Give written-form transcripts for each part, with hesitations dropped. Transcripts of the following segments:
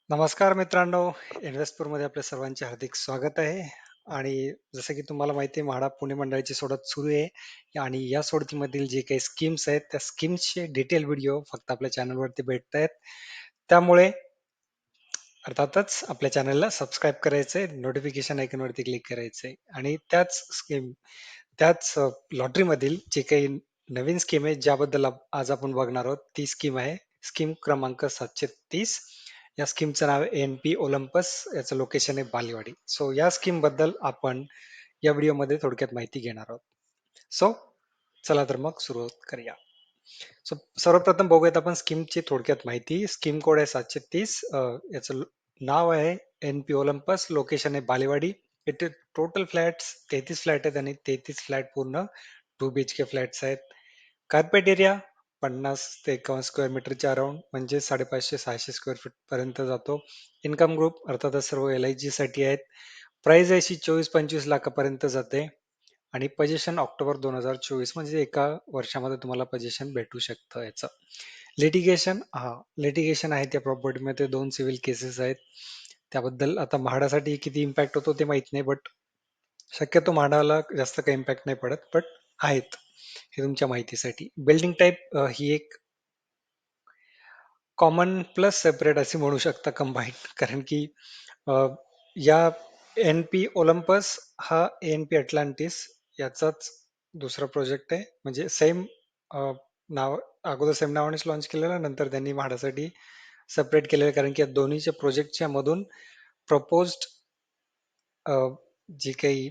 नमस्कार मित्रांनो, इन्व्हेस्टपूरमध्ये आपल्या सर्वांचे हार्दिक स्वागत आहे. आणि जसं की तुम्हाला माहिती आहे, म्हाडा पुणे मंडळाची सोडत सुरू आहे आणि या सोडतीमधील जे काही स्कीम्स आहेत, त्या स्कीम्सचे डिटेल व्हिडिओ फक्त आपल्या चॅनलवरती भेटत आहेत. त्यामुळे अर्थातच आपल्या चॅनलला सबस्क्राईब करायचंय, नोटिफिकेशन आयकॉनवरती क्लिक करायचंय आणि त्याच लॉटरीमधील जे काही नवीन स्कीम आहे, ज्याबद्दल आज आपण बघणार आहोत, ती स्कीम आहे स्कीम क्रमांक 730. या स्कीमचं नाव आहे एन-पी ओलंपस. याचं लोकेशन आहे बालेवाडी. सो या स्कीम बद्दल आपण या व्हिडिओमध्ये थोडक्यात माहिती घेणार आहोत. सो चला तर मग सुरुवात करूया. सो सर्वप्रथम बघूयात आपण स्कीमची थोडक्यात माहिती. स्कीम कोड आहे 730. याचं नाव आहे एन-पी ओलंपस. लोकेशन आहे बालेवाडी. इथे टोटल फ्लॅट्स 33 फ्लॅट आहेत आणि 33 फ्लॅट पूर्ण 2 BHK फ्लॅट्स आहेत. कार्पेट एरिया 50 ते 51 स्क्वेअर मीटरच्या अराउंड, म्हणजे 550-600 स्क्वेअर फीट पर्यंत जातो. इन्कम ग्रुप अर्थातच सर्व LIG साठी आहेत. प्राइस अशी 24-25 लाखापर्यंत जाते आणि पोझिशन ऑक्टोबर 2024, म्हणजे एका वर्षामध्ये तुम्हाला पोझिशन भेटू शकतं याचं. लिटिगेशन आहे त्या प्रॉपर्टीमध्ये. 2 सिव्हिल केसेस आहेत. त्याबद्दल आता म्हाडासाठी किती इम्पॅक्ट होतो ते माहित नाही, बट शक्यतो म्हाडाला जास्त काही इम्पॅक्ट नाही पडत, बट आहेत. हे तुमच्या माहितीसाठी. बिल्डिंग टाईप ही एक कॉमन प्लस सेपरेट असे म्हणू शकता, कंबाईन. कारण की अ, या एन-पी ओलंपस हा एन-पी अटलांटिस याचाच दुसरा प्रोजेक्ट आहे. म्हणजे सेम नाव, अगोदर सेम नावानेच लॉन्च केलेलं, नंतर त्यांनी म्हाडासाठी सेपरेट केलेलं. कारण की या दोन्हीच्या प्रोजेक्टच्या मधून प्रपोज्ड जी काही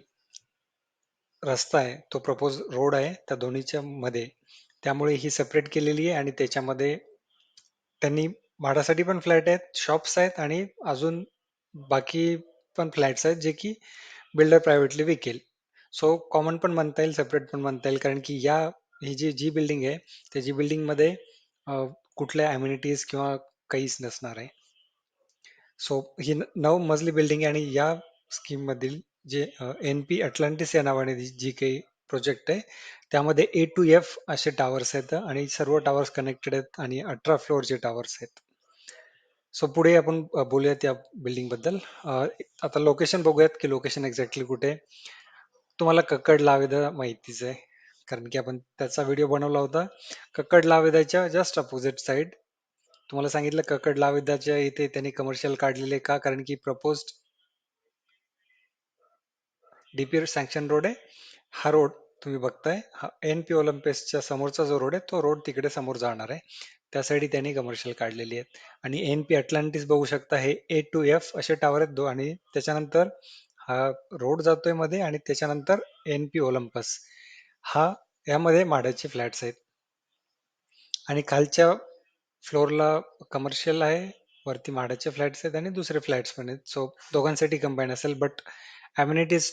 रस्ता आहे, तो प्रपोज रोड आहे त्या दोन्हीच्या मध्ये. त्यामुळे ही सेपरेट केलेली आहे आणि त्याच्यामध्ये त्यांनी भाड्यासाठी पण फ्लॅट आहेत, शॉप्स आहेत आणि अजून बाकी पण फ्लॅट्स आहेत, जे की बिल्डर प्रायव्हेटली विकेल. सो कॉमन पण म्हणता येईल, सेपरेट पण म्हणता येईल, कारण की ही जी बिल्डिंग आहे, त्याची बिल्डिंगमध्ये कुठल्या अम्युनिटीज किंवा काहीच नसणार आहे. सो ही 9 मजली बिल्डिंग आहे आणि या स्कीम मधील जे एन-पी अटलांटिस या नावाने जी काही प्रोजेक्ट आहे, त्यामध्ये A to F असे टावर्स आहेत आणि सर्व टावर्स कनेक्टेड आहेत आणि 18 फ्लोअरचे टावर्स आहेत. सो पुढे आपण बोलूयात त्या बिल्डिंग बद्दल. आता लोकेशन बघूयात की लोकेशन एक्झॅक्टली कुठे आहे. तुम्हाला कक्कड लावेदा माहितीच आहे, कारण की आपण त्याचा व्हिडिओ बनवला होता. कक्कड लावेदाच्या जस्ट अपोजिट साइड. तुम्हाला सांगितलं कक्कड लावेदाच्या इथे त्यांनी कमर्शियल काढलेले का, कारण की प्रपोज्ड डीपी सँक्शन रोड आहे. हा रोड तुम्ही बघताय, हा एन-पी ओलंपिसच्या समोरचा जो रोड आहे, तो रोड तिकडे समोर जाणार आहे. त्यासाठी त्यांनी कमर्शियल काढलेली आहेत. आणि एन-पी अटलांटिस बघू शकता, हे A to F असे टावर आहेत आणि त्याच्यानंतर हा रोड जातोय मध्ये आणि त्याच्यानंतर एन-पी ओलंपस हा, यामध्ये म्हाडाचे फ्लॅट्स आहेत. आणि खालच्या फ्लोअरला कमर्शियल आहे, वरती म्हाडाचे फ्लॅट्स आहेत आणि दुसरे फ्लॅट्स पण आहेत. सो दोघांसाठी कंबाईन असेल, बट अम्युनिटीज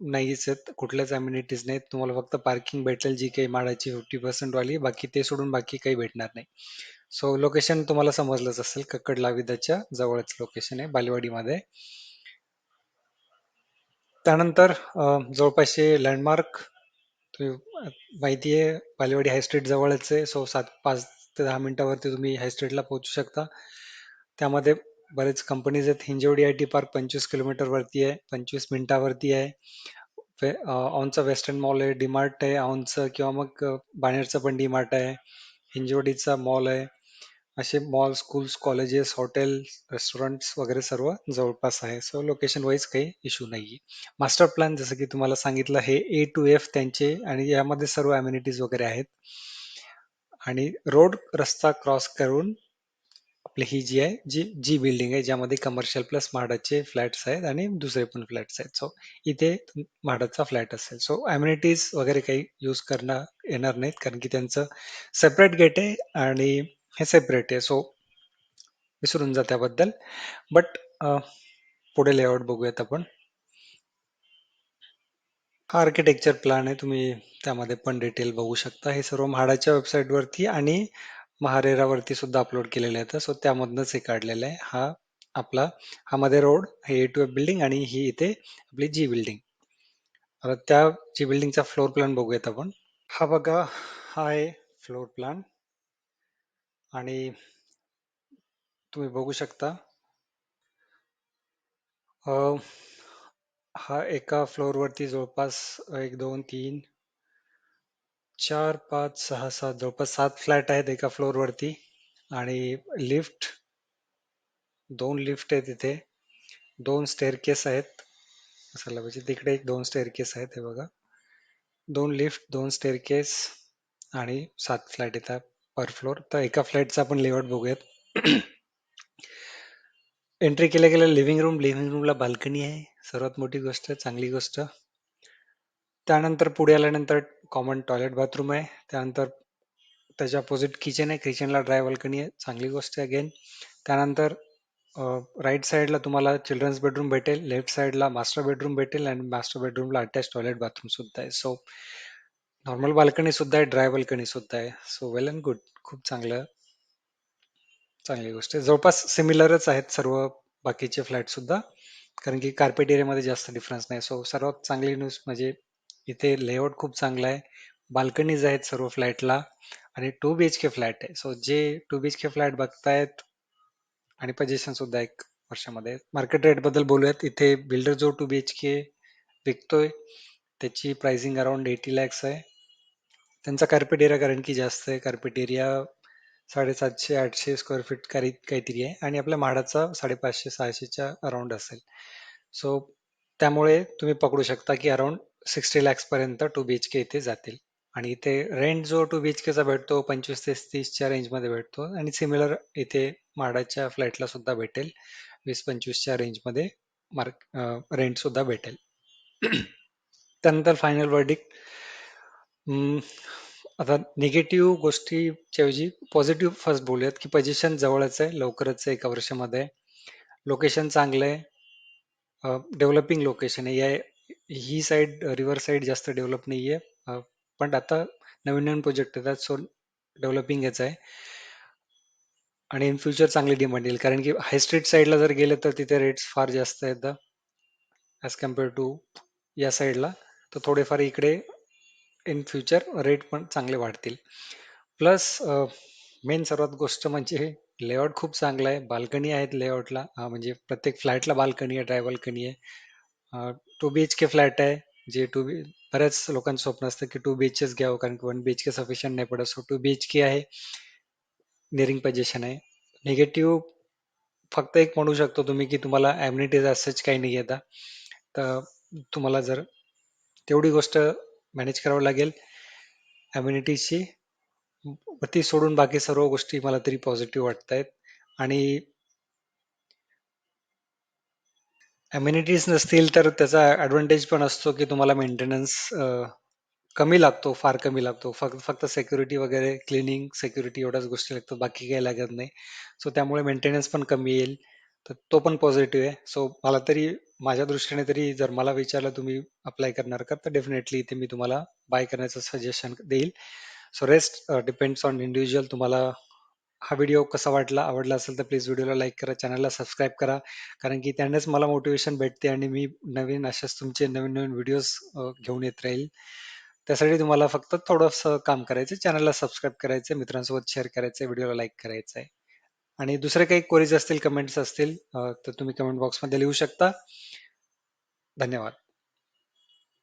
नाहीच आहेत, कुठल्याच अम्युनिटीज नाहीत. तुम्हाला फक्त पार्किंग भेटेल, जी काही म्हाडाची 50% वाली, बाकी ते सोडून बाकी काही भेटणार नाही. सो लोकेशन तुम्हाला समजलंच असेल, कक्कड लाविदाच्या जवळच लोकेशन आहे बालेवाडीमध्ये. त्यानंतर जवळपासचे लँडमार्क माहिती आहे, बालेवाडी हायस्ट्रीट जवळच आहे. सो 5 ते 10 मिनिटावरती तुम्ही हायस्ट्रीटला पोहोचू शकता. त्यामध्ये बरेच कंपनीज आहेत. हिंजवडी IT पार्क 25 किलोमीटर वरती आहे, 25 मिनिटावरती आहे. औंधचा वेस्टर्न मॉल आहे, डीमार्ट आहे औंधचं, किंवा मग बाणेरचं पण डीमार्ट आहे. हिंजवडीचा मॉल आहे. असे mall, schools, colleges, hotel, restaurants वगैरे सर्व जवळपास आहे. सो लोकेशन वाईज काही इश्यू नाहीये. मास्टर प्लॅन जसं की तुम्हाला सांगितलं, हे A to F त्यांचे आणि यामध्ये सर्व अम्युनिटीज वगैरे आहेत. आणि रोड रस्ता क्रॉस करून आपली ही जी आहे, जी बिल्डिंग आहे, ज्यामध्ये कमर्शियल प्लस म्हाडाचे फ्लॅट्स आहेत आणि दुसरे पण फ्लॅट्स आहेत. सो इथे म्हाडाचा फ्लॅट असेल. सो अम्युनिटीज वगैरे काही यूज करता येणार नाहीत, कारण की त्यांचं सेपरेट गेट आहे आणि हे सेपरेट आहे. सो विसरून जा त्याबद्दल. बट पुढे लेआउट बघूयात आपण. हा आर्किटेक्चर प्लॅन आहे, तुम्ही त्यामध्ये पण डिटेल बघू शकता. हे सर्व म्हाडाच्या वेबसाईटवरती आणि महारेरावरती सुद्धा अपलोड केलेलं आहे. सो त्यामधनंच हे काढलेलं आहे. हा मध्ये रोड, हे A to F बिल्डिंग आणि ही इथे आपली जी बिल्डिंग. आता त्या जी बिल्डिंगचा फ्लोर प्लॅन बघूयात आपण. हा बघा, हा आहे फ्लोर प्लॅन. आणि तुम्ही बघू शकता अ, हा एका फ्लोअरवरती जवळपास 1, 2, 3, 4, 5, 6, 7 जवळपास 7 फ्लॅट आहेत एका फ्लोअरवरती आणि लिफ्ट 2 लिफ्ट आहेत तिथे, 2 स्टेअरकेस आहेत. असायला पाहिजे तिकडे एक 2 स्टेअरकेस आहेत हे बघा. 2 लिफ्ट, 2 स्टेअरकेस आणि 7 फ्लॅट येतात पर फ्लोअर. तर एका फ्लॅटचा आपण लेआउट बघूयात. एंट्री केल्या केल्या लिव्हिंग रूमला बाल्कनी आहे. सर्वात मोठी गोष्ट, चांगली गोष्ट. त्यानंतर पुढे आल्यानंतर कॉमन टॉयलेट बाथरूम आहे. त्यानंतर त्याच्या अपोजिट किचन आहे. किचनला ड्राय बाल्कनी आहे. चांगली गोष्ट आहे अगेन. त्यानंतर राईट साईडला तुम्हाला चिल्ड्रन्स बेडरूम भेटेल. लेफ्ट साईडला मास्टर बेडरूम भेटेल आणि मास्टर बेडरूमला अटॅच टॉयलेट बाथरूम सुद्धा आहे. सो नॉर्मल बाल्कनी सुद्धा आहे, ड्राय बाल्कनी सुद्धा आहे. So well and good. खूप चांगलं, चांगली गोष्ट आहे. जवळपास सिमिलरच आहेत सर्व बाकीचे फ्लॅट सुद्धा, कारण की कार्पेट एरियामध्ये जास्त डिफरन्स नाही. सो सर्वात चांगली न्यूज म्हणजे इथे लेआउट खूप चांगला आहे. बाल्कनीज आहेत सर्व फ्लॅटला आणि 2 बीएचके फ्लॅट आहे. सो जे 2 बीएचके फ्लॅट बघतायत आणि पोझिशन सुद्धा 1 वर्षामध्ये. मार्केट रेट बद्दल बोलूयात. इथे बिल्डर जो 2 बीएचके विकतोय त्याची प्राइसिंग अराउंड 80 लॅक्स आहे. त्यांचा कार्पेट एरिया कारण की जास्त आहे. कार्पेट एरिया 750-800 स्क्वेअर फीट काहीतरी आहे आणि आपल्या म्हाडाचा 550-600च्या अराउंड असेल. सो त्यामुळे तुम्ही पकडू शकता की अराउंड 60 लॅक्स पर्यंत 2 बीएचके इथे जातील. आणि इथे रेंट जो 2 बीएचकेचा भेटतो 25 ते 30च्या रेंजमध्ये भेटतो आणि सिमिलर इथे म्हाडाच्या फ्लॅटला सुद्धा भेटेल 20-25च्या रेंजमध्ये रेंट सुद्धा भेटेल. त्यानंतर फायनल वर्डिक्ट. आता निगेटिव्ह गोष्टीच्या ऐवजी पॉझिटिव्ह फर्स्ट बोलूयात की पोझिशन जवळच आहे, लवकरच आहे, 1 वर्षामध्ये. लोकेशन चांगलं आहे. डेव्हलपिंग लोकेशन आहे. ही साईड रिव्हर साईड जास्त डेव्हलप नाहीये. पण आता नवीन नवीन प्रोजेक्ट येतात, सो डेव्हलपिंगच आहे. आणि इन फ्युचर चांगली डिमांड येईल, कारण की हाय स्ट्रीट साईडला जर गेलं तर तिथे रेट्स फार जास्त आहेत ॲज कम्पेअर टू या साईडला. तर थोडेफार इकडे इन फ्युचर रेट पण चांगले वाढतील. प्लस मेन सर्वात गोष्ट म्हणजे लेआउट खूप चांगला आहे. बाल्कनी आहेत लेआउटला, म्हणजे प्रत्येक फ्लॅटला बाल्कनी आहे, ड्राय बाल्कनी आहे. 2 बीएचके फ्लॅट आहे. जे बऱ्याच लोकांचं स्वप्न असतं की 2 बीएचकेच घ्यावं, कारण की 1 बीएचके सफिशियंट नाही पडत. सो 2 बीएचके आहे, निअरिंग पोझिशन आहे. निगेटिव्ह फक्त एक म्हणू शकतो तुम्ही की तुम्हाला ॲम्युनिटीज सच काही नाही आता. तर तुम्हाला जर तेवढी गोष्ट मॅनेज करावं लागेल ॲम्युनिटीजची. ती सोडून बाकी सर्व गोष्टी मला तरी पॉझिटिव्ह वाटतायत. आणि अम्युनिटीज नसतील तर त्याचा ॲडव्हांटेज पण असतो की तुम्हाला मेंटेनन्स कमी लागतो, फार कमी लागतो. फक्त फक्त सिक्युरिटी वगैरे, क्लिनिंग, सिक्युरिटी एवढ्याच गोष्टी लागतात, बाकी काही लागत नाही. सो त्यामुळे मेंटेनन्स पण कमी येईल. तर तो पण पॉझिटिव्ह आहे. सो मला तरी, माझ्या दृष्टीने तरी, जर मला विचारलं तुम्ही अप्लाय करणार का, तर डेफिनेटली इथे मी तुम्हाला बाय करण्याचं सजेशन देईल. So rest depends on individual. तुम्हाला हा व्हिडिओ कसा वाटला, आवडला असेल तर प्लीज व्हिडिओला लाईक करा, चॅनलला सबस्क्राईब करा, कारण की त्यानेच मला मोटिवेशन भेटते आणि मी नवीन अशाच तुमचे नवीन नवीन व्हिडिओज घेऊन येत राहील. त्यासाठी तुम्हाला फक्त थोडंसं काम करायचं, चॅनलला सबस्क्राईब करायचं, मित्रांसोबत शेअर करायचं, व्हिडिओला लाईक करायचं आहे. आणि दुसरे काही क्वेरीज असतील, कमेंट्स असतील, तर तुम्ही कमेंट बॉक्समध्ये लिहू शकता. धन्यवाद.